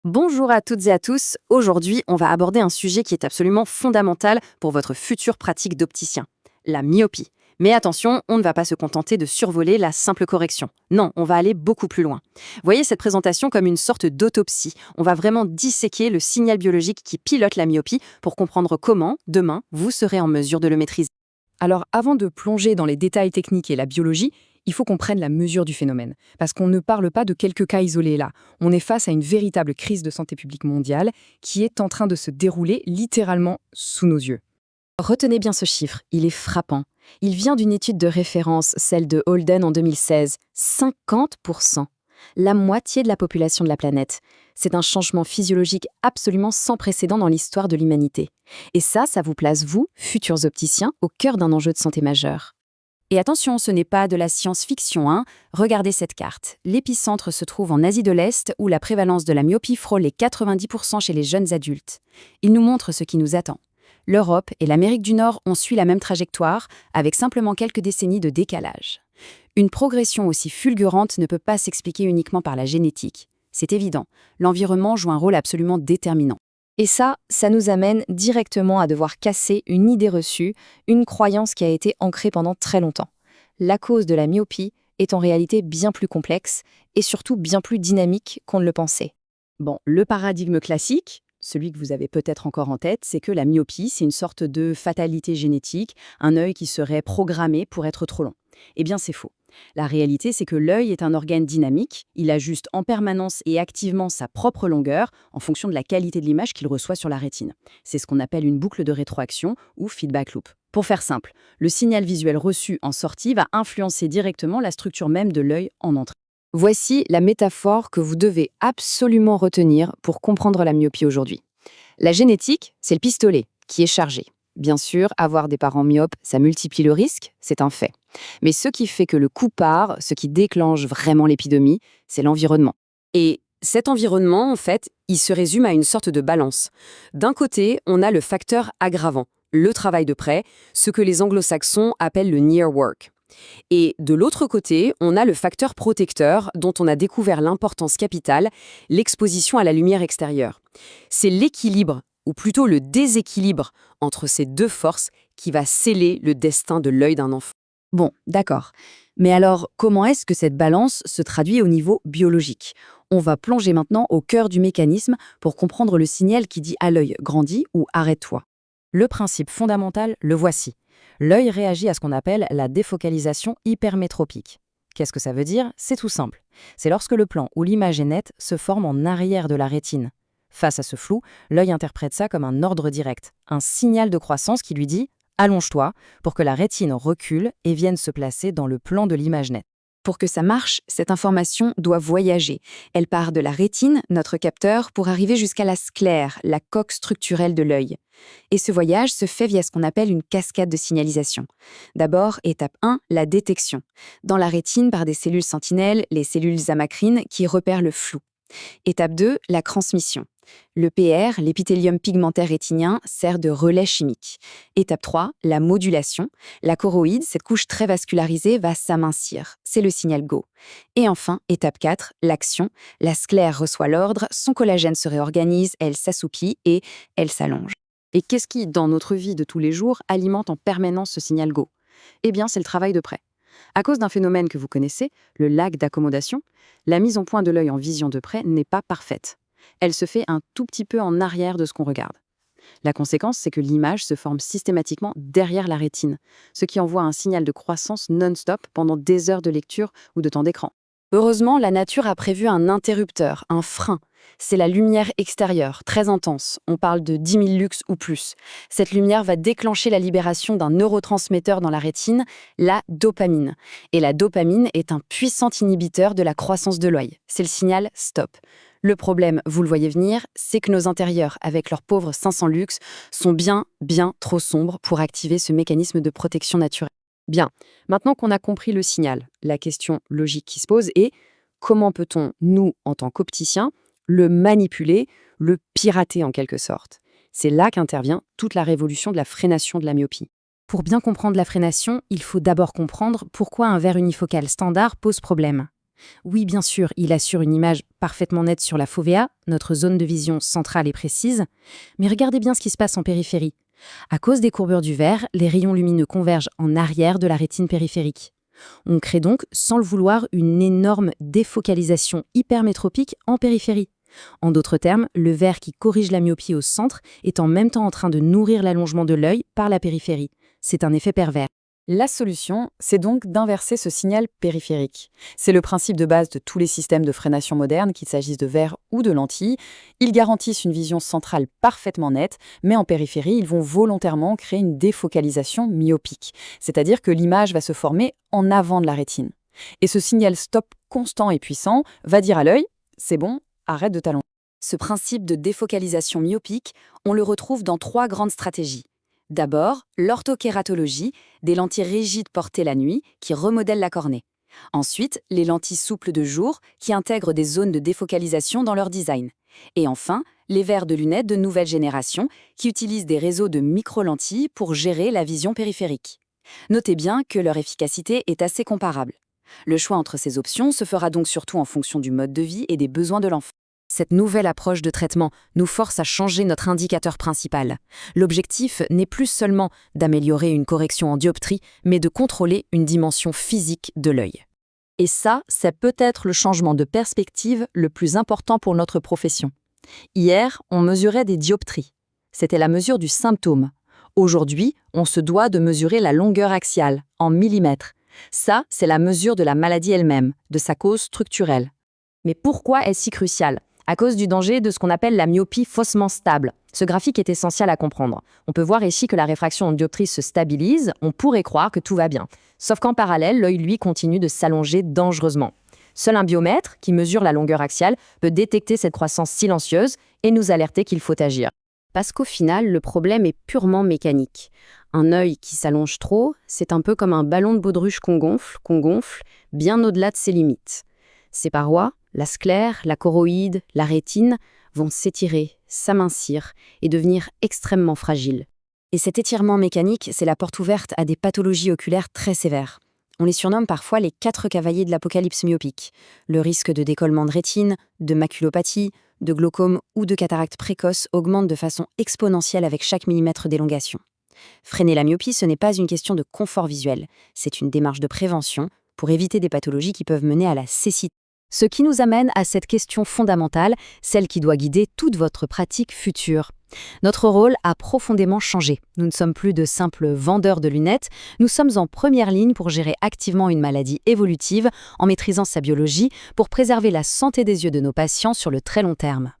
Bonjour à toutes et à tous. Aujourd'hui, on va aborder un sujet qui est absolument fondamental pour votre future pratique d'opticien, la myopie. Mais attention, on ne va pas se contenter de survoler la simple correction. Non, on va aller beaucoup plus loin. Voyez cette présentation comme une sorte d'autopsie. On va vraiment disséquer le signal biologique qui pilote la myopie pour comprendre comment, demain, vous serez en mesure de le maîtriser. Alors, avant de plonger dans les détails techniques et la biologie, il faut qu'on prenne la mesure du phénomène. Parce qu'on ne parle pas de quelques cas isolés là. On est face à une véritable crise de santé publique mondiale qui est en train de se dérouler littéralement sous nos yeux. Retenez bien ce chiffre, il est frappant. Il vient d'une étude de référence, celle de Holden en 2016. 50%. La moitié de la population de la planète. C'est un changement physiologique absolument sans précédent dans l'histoire de l'humanité. Et ça vous place, vous, futurs opticiens, au cœur d'un enjeu de santé majeur. Et attention, ce n'est pas de la science-fiction, hein. Regardez cette carte. L'épicentre se trouve en Asie de l'Est, où la prévalence de la myopie frôle les 90% chez les jeunes adultes. Il nous montre ce qui nous attend. L'Europe et l'Amérique du Nord ont suivi la même trajectoire, avec simplement quelques décennies de décalage. Une progression aussi fulgurante ne peut pas s'expliquer uniquement par la génétique. C'est évident, l'environnement joue un rôle absolument déterminant. Et ça nous amène directement à devoir casser une idée reçue, une croyance qui a été ancrée pendant très longtemps. La cause de la myopie est en réalité bien plus complexe et surtout bien plus dynamique qu'on ne le pensait. Bon, le paradigme classique, celui que vous avez peut-être encore en tête, c'est que la myopie, c'est une sorte de fatalité génétique, un œil qui serait programmé pour être trop long. Eh bien, c'est faux. La réalité, c'est que l'œil est un organe dynamique, il ajuste en permanence et activement sa propre longueur en fonction de la qualité de l'image qu'il reçoit sur la rétine. C'est ce qu'on appelle une boucle de rétroaction ou feedback loop. Pour faire simple, le signal visuel reçu en sortie va influencer directement la structure même de l'œil en entrée. Voici la métaphore que vous devez absolument retenir pour comprendre la myopie aujourd'hui. La génétique, c'est le pistolet qui est chargé. Bien sûr, avoir des parents myopes, ça multiplie le risque, c'est un fait. Mais ce qui fait que le coup part, ce qui déclenche vraiment l'épidémie, c'est l'environnement. Et cet environnement, en fait, il se résume à une sorte de balance. D'un côté, on a le facteur aggravant, le travail de près, ce que les anglo-saxons appellent le near work. Et de l'autre côté, on a le facteur protecteur dont on a découvert l'importance capitale, l'exposition à la lumière extérieure. C'est l'équilibre, ou plutôt le déséquilibre, entre ces deux forces qui va sceller le destin de l'œil d'un enfant. Bon, d'accord. Mais alors, comment est-ce que cette balance se traduit au niveau biologique? On va plonger maintenant au cœur du mécanisme pour comprendre le signal qui dit à l'œil « grandis » ou « arrête-toi ». Le principe fondamental, le voici. L'œil réagit à ce qu'on appelle la défocalisation hypermétropique. Qu'est-ce que ça veut dire? C'est tout simple. C'est lorsque le plan où l'image est nette se forme en arrière de la rétine. Face à ce flou, l'œil interprète ça comme un ordre direct, un signal de croissance qui lui dit « allonge-toi » pour que la rétine recule et vienne se placer dans le plan de l'image nette. Pour que ça marche, cette information doit voyager. Elle part de la rétine, notre capteur, pour arriver jusqu'à la sclère, la coque structurelle de l'œil. Et ce voyage se fait via ce qu'on appelle une cascade de signalisation. D'abord, étape 1, la détection. Dans la rétine, par des cellules sentinelles, les cellules amacrines, qui repèrent le flou. Étape 2, la transmission. Le PR, l'épithélium pigmentaire rétinien, sert de relais chimique. Étape 3, la modulation. La choroïde, cette couche très vascularisée, va s'amincir. C'est le signal Go. Et enfin, étape 4, l'action. La sclère reçoit l'ordre, son collagène se réorganise, elle s'assouplit et elle s'allonge. Et qu'est-ce qui, dans notre vie de tous les jours, alimente en permanence ce signal Go? Eh bien, c'est le travail de près. À cause d'un phénomène que vous connaissez, le lag d'accommodation, la mise en point de l'œil en vision de près n'est pas parfaite. Elle se fait un tout petit peu en arrière de ce qu'on regarde. La conséquence, c'est que l'image se forme systématiquement derrière la rétine, ce qui envoie un signal de croissance non-stop pendant des heures de lecture ou de temps d'écran. Heureusement, la nature a prévu un interrupteur, un frein. C'est la lumière extérieure, très intense. On parle de 10 000 lux ou plus. Cette lumière va déclencher la libération d'un neurotransmetteur dans la rétine, la dopamine. Et la dopamine est un puissant inhibiteur de la croissance de l'œil. C'est le signal « stop ». Le problème, vous le voyez venir, c'est que nos intérieurs, avec leurs pauvres 500 lux, sont bien trop sombres pour activer ce mécanisme de protection naturelle. Bien, maintenant qu'on a compris le signal, la question logique qui se pose est comment peut-on, nous, en tant qu'opticiens, le manipuler, le pirater en quelque sorte? C'est là qu'intervient toute la révolution de la frénation de la myopie. Pour bien comprendre la frénation, il faut d'abord comprendre pourquoi un verre unifocal standard pose problème. Oui, bien sûr, il assure une image parfaitement nette sur la fovea, notre zone de vision centrale et précise. Mais regardez bien ce qui se passe en périphérie. À cause des courbures du verre, les rayons lumineux convergent en arrière de la rétine périphérique. On crée donc, sans le vouloir, une énorme défocalisation hypermétropique en périphérie. En d'autres termes, le verre qui corrige la myopie au centre est en même temps en train de nourrir l'allongement de l'œil par la périphérie. C'est un effet pervers. La solution, c'est donc d'inverser ce signal périphérique. C'est le principe de base de tous les systèmes de freination modernes, qu'il s'agisse de verre ou de lentilles. Ils garantissent une vision centrale parfaitement nette, mais en périphérie, ils vont volontairement créer une défocalisation myopique, c'est-à-dire que l'image va se former en avant de la rétine. Et ce signal stop constant et puissant va dire à l'œil « c'est bon, arrête de t'allonger ». Ce principe de défocalisation myopique, on le retrouve dans 3 grandes stratégies. D'abord, l'orthokératologie, des lentilles rigides portées la nuit qui remodèlent la cornée. Ensuite, les lentilles souples de jour qui intègrent des zones de défocalisation dans leur design. Et enfin, les verres de lunettes de nouvelle génération qui utilisent des réseaux de micro-lentilles pour gérer la vision périphérique. Notez bien que leur efficacité est assez comparable. Le choix entre ces options se fera donc surtout en fonction du mode de vie et des besoins de l'enfant. Cette nouvelle approche de traitement nous force à changer notre indicateur principal. L'objectif n'est plus seulement d'améliorer une correction en dioptrie, mais de contrôler une dimension physique de l'œil. Et ça, c'est peut-être le changement de perspective le plus important pour notre profession. Hier, on mesurait des dioptries. C'était la mesure du symptôme. Aujourd'hui, on se doit de mesurer la longueur axiale, en millimètres. Ça, c'est la mesure de la maladie elle-même, de sa cause structurelle. Mais pourquoi est-ce si crucial ? À cause du danger de ce qu'on appelle la myopie faussement stable. Ce graphique est essentiel à comprendre. On peut voir ici que la réfraction en dioptrie se stabilise, on pourrait croire que tout va bien. Sauf qu'en parallèle, l'œil, lui, continue de s'allonger dangereusement. Seul un biomètre, qui mesure la longueur axiale, peut détecter cette croissance silencieuse et nous alerter qu'il faut agir. Parce qu'au final, le problème est purement mécanique. Un œil qui s'allonge trop, c'est un peu comme un ballon de baudruche qu'on gonfle, bien au-delà de ses limites. Ses parois, la sclère, la choroïde, la rétine vont s'étirer, s'amincir et devenir extrêmement fragiles. Et cet étirement mécanique, c'est la porte ouverte à des pathologies oculaires très sévères. On les surnomme parfois les 4 cavaliers de l'apocalypse myopique. Le risque de décollement de rétine, de maculopathie, de glaucome ou de cataracte précoce augmente de façon exponentielle avec chaque millimètre d'élongation. Freiner la myopie, ce n'est pas une question de confort visuel, c'est une démarche de prévention pour éviter des pathologies qui peuvent mener à la cécité. Ce qui nous amène à cette question fondamentale, celle qui doit guider toute votre pratique future. Notre rôle a profondément changé. Nous ne sommes plus de simples vendeurs de lunettes, nous sommes en première ligne pour gérer activement une maladie évolutive en maîtrisant sa biologie pour préserver la santé des yeux de nos patients sur le très long terme.